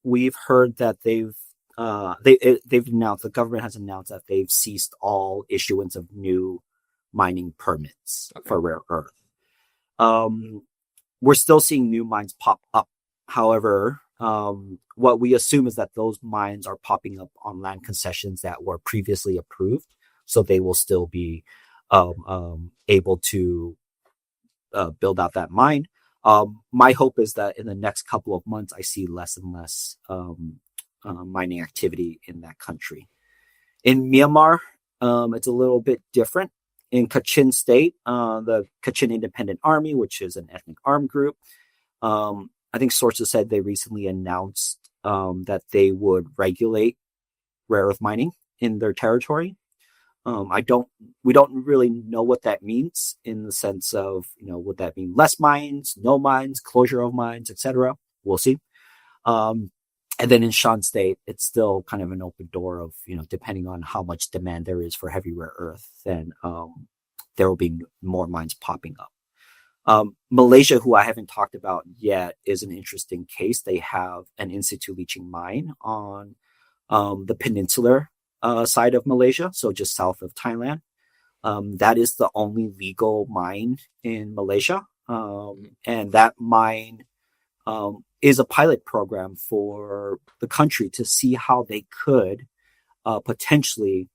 Speaker 2: we've heard that they've announced, the government has announced that they've ceased all issuance of new mining permits for rare earth. We're still seeing new mines pop up. However, what we assume is that those mines are popping up on land concessions that were previously approved, so they will still be able to build out that mine. My hope is that in the next couple of months, I see less and less mining activity in that country. In Myanmar, it's a little bit different. In Kachin State, the Kachin Independent Army, which is an ethnic armed group, I think sources said they recently announced that they would regulate rare earth mining in their territory. We don't really know what that means in the sense of, would that mean less mines, no mines, closure of mines, etc. We'll see. And then in Shan State, it's still kind of an open door of, depending on how much demand there is for heavy rare earth, then there will be more mines popping up. Malaysia, who I haven't talked about yet, is an interesting case. They have an in-situ leaching mine on the peninsular side of Malaysia, so just south of Thailand. That is the only legal mine in Malaysia. And that mine is a pilot program for the country to see how they could potentially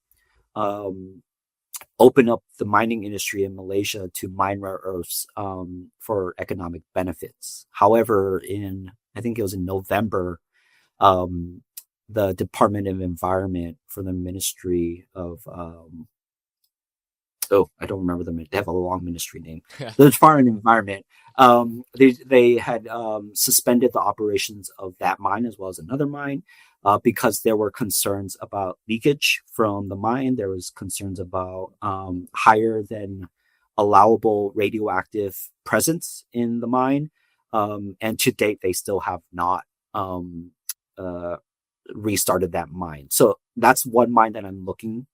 Speaker 2: open up the mining industry in Malaysia to mine rare earths for economic benefits. However, I think it was in November, the Department of Environment for the Ministry of I don't remember them. They have a long ministry name. The Department of Environment. They had suspended the operations of that mine as well as another mine because there were concerns about leakage from the mine. There was concerns about higher than allowable radioactive presence in the mine. And to date, they still have not restarted that mine. So that's one mine that I'm looking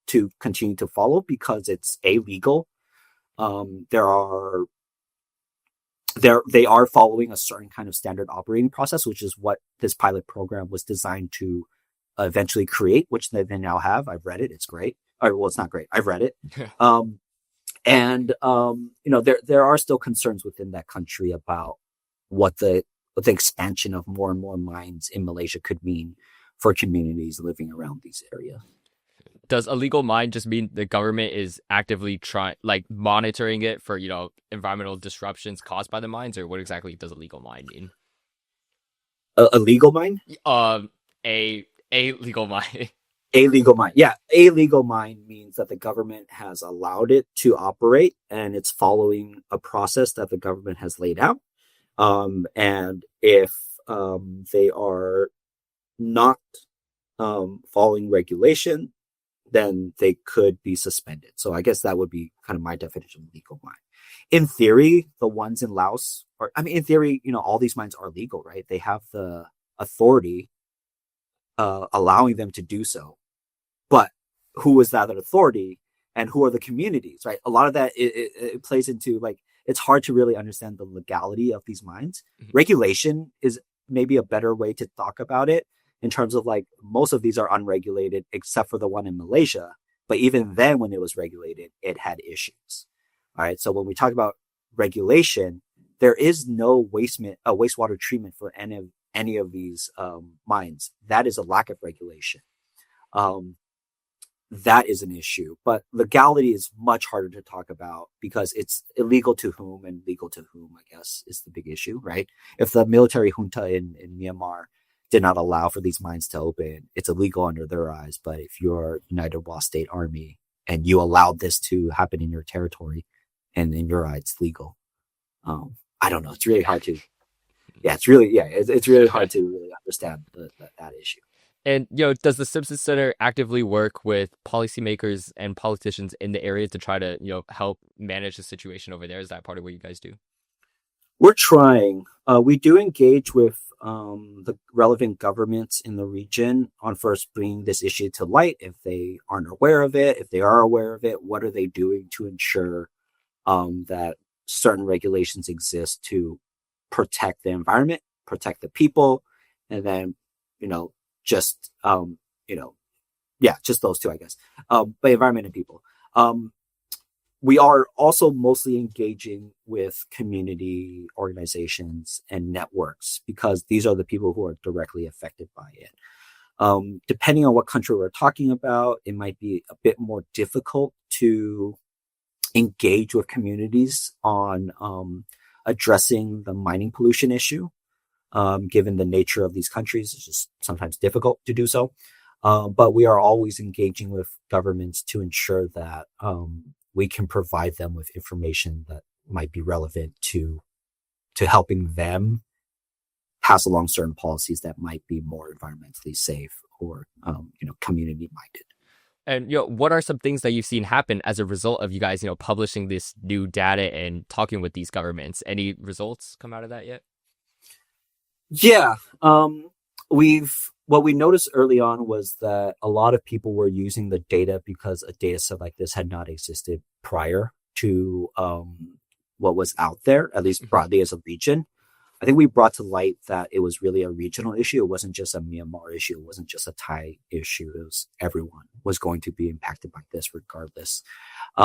Speaker 2: to continue to follow because it's illegal. There are they are following a certain kind of standard operating process, which is what this pilot program was designed to eventually create, which they now have. I've read it; it's great. Or, well, it's not great. I've read it, um, and there are still concerns within that country about what the expansion of more and more mines in Malaysia could mean for communities living around these areas.
Speaker 1: Does illegal mine just mean the government is actively monitoring it for, environmental disruptions caused by the mines, or what exactly does illegal mine mean?
Speaker 2: A legal mine?
Speaker 1: Um, a legal mine.
Speaker 2: A legal mine. Yeah. A legal mine means that the government has allowed it to operate and it's following a process that the government has laid out. And if they are not following regulation, then they could be suspended. So I guess that would be kind of my definition of legal mine. In theory, the ones in Laos in theory, all these mines are legal, right? They have the authority allowing them to do so. But who is that authority and who are the communities, right? A lot of that, it plays into it's hard to really understand the legality of these mines. Mm-hmm. Regulation is maybe a better way to talk about it, in terms of most of these are unregulated except for the one in Malaysia. But even then, when it was regulated, it had issues. All right. So when we talk about regulation, there is no wastewater treatment for any of these mines. That is a lack of regulation. That is an issue. But legality is much harder to talk about because it's illegal to whom and legal to whom, I guess, is the big issue, right? If the military junta in Myanmar did not allow for these mines to open, it's illegal under their eyes. But if you're United Wa State Army and you allowed this to happen in your territory, and in your eyes, it's legal. I don't know. It's really hard to. Yeah, it's really hard to really understand that issue.
Speaker 1: And does the Stimson Center actively work with policymakers and politicians in the area to try to help manage the situation over there? Is that part of what you guys do?
Speaker 2: We're trying. We do engage with the relevant governments in the region on first bringing this issue to light. If they aren't aware of it, if they are aware of it, what are they doing to ensure that certain regulations exist to protect the environment, protect the people, and then just those two, I guess. But environment and people. We are also mostly engaging with community organizations and networks because these are the people who are directly affected by it. Depending on what country we're talking about, it might be a bit more difficult to engage with communities on addressing the mining pollution issue. Given the nature of these countries, it's just sometimes difficult to do so. But we are always engaging with governments to ensure that we can provide them with information that might be relevant to helping them pass along certain policies that might be more environmentally safe or community minded.
Speaker 1: And what are some things that you've seen happen as a result of you guys publishing this new data and talking with these governments? Any results come out of that yet?
Speaker 2: Yeah, what we noticed early on was that a lot of people were using the data because a data set like this had not existed prior to what was out there, at least broadly as a region. I think we brought to light that it was really a regional issue. It wasn't just a Myanmar issue. It wasn't just a Thai issue. It was everyone was going to be impacted by this regardless.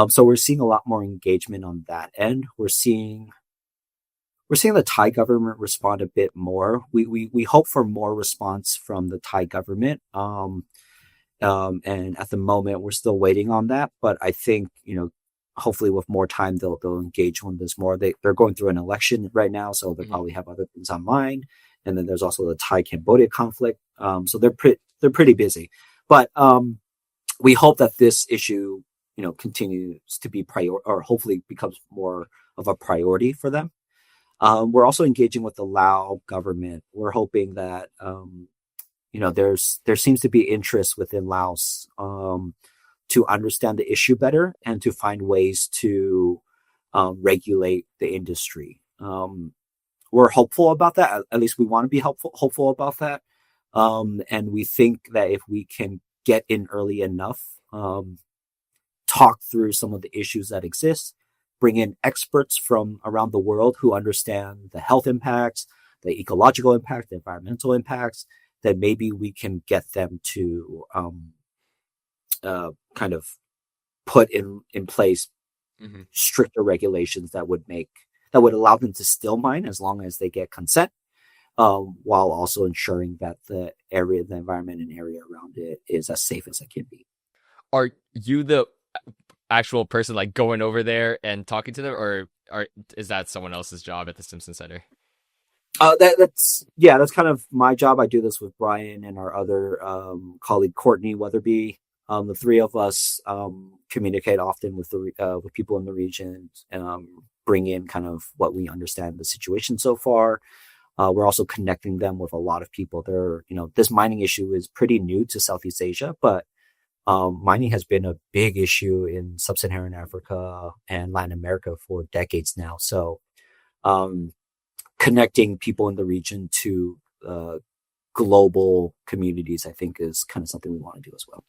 Speaker 2: So we're seeing a lot more engagement on that end. We're seeing the Thai government respond a bit more. We hope for more response from the Thai government. And at the moment, we're still waiting on that. But I think, hopefully with more time, they'll engage on this more. They're going through an election right now, so they probably have other things on mind. And then there's also the Thai-Cambodia conflict. So they're pretty busy. But we hope that this issue, continues to be or hopefully becomes more of a priority for them. We're also engaging with the Lao government. We're hoping that, there seems to be interest within Laos to understand the issue better and to find ways to regulate the industry. We're hopeful about that. At least we want to be hopeful about that. And we think that if we can get in early enough, talk through some of the issues that exist, bring in experts from around the world who understand the health impacts, the ecological impact, the environmental impacts, then maybe we can get them to kind of put in place stricter regulations that would allow them to still mine as long as they get consent, while also ensuring that the environment and area around it is as safe as it can be.
Speaker 1: Are you the actual person like going over there and talking to them, or is that someone else's job at the Stimson Center?
Speaker 2: That's kind of my job. I do this with Brian and our other colleague Courtney Weatherby. The three of us communicate often with people in the region, bring in kind of what we understand the situation so far. We're also connecting them with a lot of people. This mining issue is pretty new to Southeast Asia, but mining has been a big issue in sub-Saharan Africa and Latin America for decades now. So connecting people in the region to global communities, I think, is kind of something we want to do as well.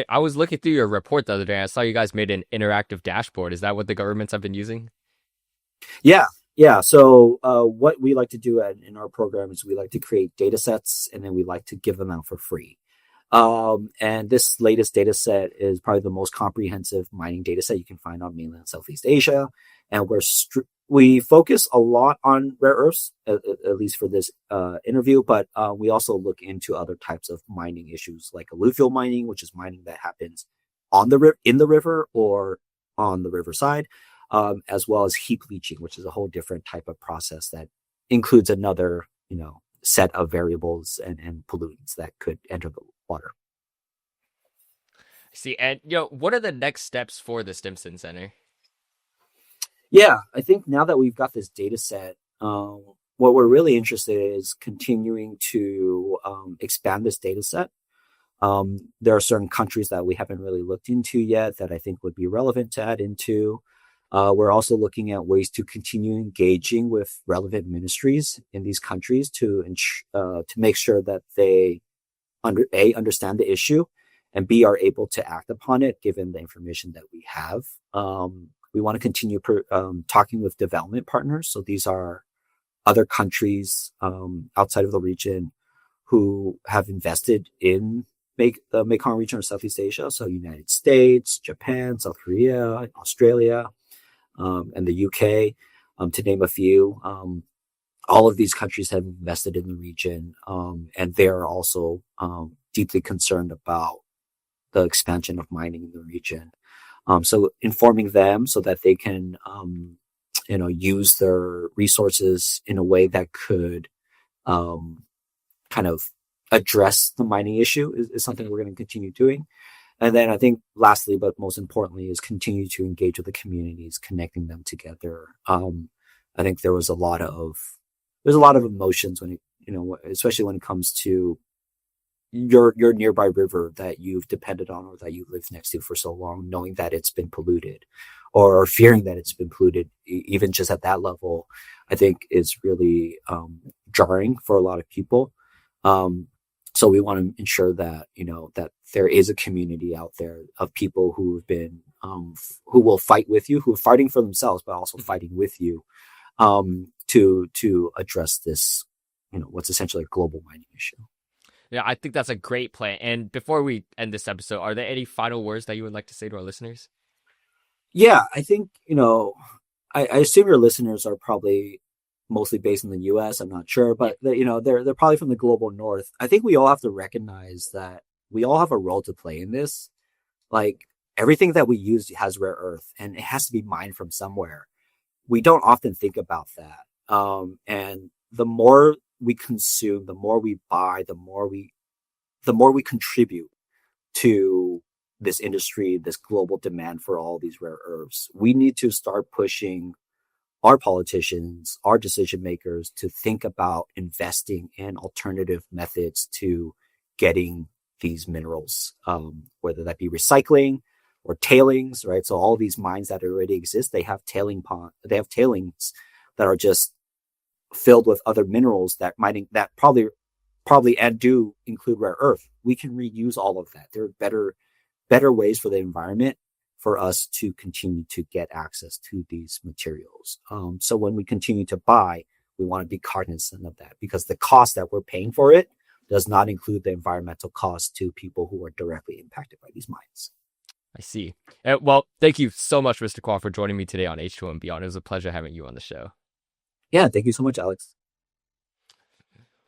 Speaker 1: I was looking through your report the other day. I saw you guys made an interactive dashboard. Is that what the governments have been using?
Speaker 2: Yeah. So what we like to do in our program is we like to create data sets, and then we like to give them out for free. And this latest data set is probably the most comprehensive mining data set you can find on mainland Southeast Asia. And we focus a lot on rare earths, at least for this interview, but we also look into other types of mining issues like alluvial mining, which is mining that happens in the river or on the riverside, as well as heap leaching, which is a whole different type of process that includes another, set of variables and pollutants that could enter the water.
Speaker 1: See, and what are the next steps for the Stimson Center?
Speaker 2: Yeah, I think now that we've got this data set, what we're really interested in is continuing to expand this data set. There are certain countries that we haven't really looked into yet that I think would be relevant to add into. We're also looking at ways to continue engaging with relevant ministries in these countries to make sure that they understand the issue, and B, are able to act upon it given the information that we have. We want to continue talking with development partners. So these are other countries outside of the region who have invested in the Mekong region or Southeast Asia. So United States, Japan, South Korea, Australia, and the UK, to name a few. All of these countries have invested in the region, and they're also deeply concerned about the expansion of mining in the region. So informing them so that they can, use their resources in a way that could kind of address the mining issue is something we're going to continue doing. And then I think lastly, but most importantly, is continue to engage with the communities, connecting them together. I think there's a lot of emotions when especially when it comes to your nearby river that you've depended on or that you lived next to for so long, knowing that it's been polluted or fearing that it's been polluted, even just at that level, I think is really jarring for a lot of people. So we want to ensure that, that there is a community out there of people who have been, who will fight with you, who are fighting for themselves, but also fighting with you, to address this, what's essentially a global mining issue.
Speaker 1: Yeah, I think that's a great plan. And before we end this episode, are there any final words that you would like to say to our listeners?
Speaker 2: Yeah, I think, I assume your listeners are probably mostly based in the US. I'm not sure, but they're probably from the global north. I think we all have to recognize that we all have a role to play in this. Like everything that we use has rare earth and it has to be mined from somewhere. We don't often think about that. And the more we consume, the more we buy, the more we contribute to this industry, this global demand for all these rare earths. We need to start pushing our politicians, our decision makers to think about investing in alternative methods to getting these minerals, whether that be recycling or tailings, right? So all these mines that already exist, they have tailings that are just filled with other minerals that probably and do include rare earth. We can reuse all of that. There are better ways for the environment for us to continue to get access to these materials. So when we continue to buy, we want to be cognizant of that, because the cost that we're paying for it does not include the environmental cost to people who are directly impacted by these mines.
Speaker 1: I see. Well, thank you so much, Mr. Kwan, for joining me today on H2O and Beyond. It was a pleasure having you on the show.
Speaker 2: Yeah, thank you so much, Alex.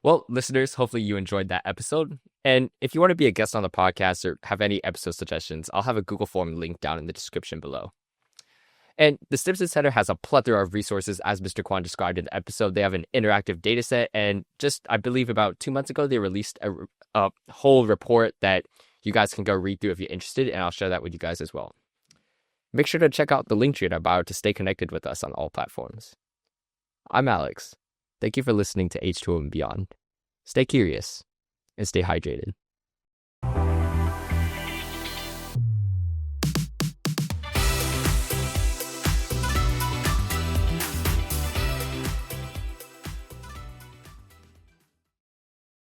Speaker 1: Well, listeners, hopefully you enjoyed that episode. And if you want to be a guest on the podcast or have any episode suggestions, I'll have a Google form link down in the description below. And the Stimson Center has a plethora of resources, as Mr. Kwan described in the episode. They have an interactive data set, and just, I believe about 2 months ago, they released a whole report that you guys can go read through if you're interested, and I'll share that with you guys as well. Make sure to check out the link tree in our bio to stay connected with us on all platforms. I'm Alex. Thank you for listening to H2O and Beyond. Stay curious and stay hydrated.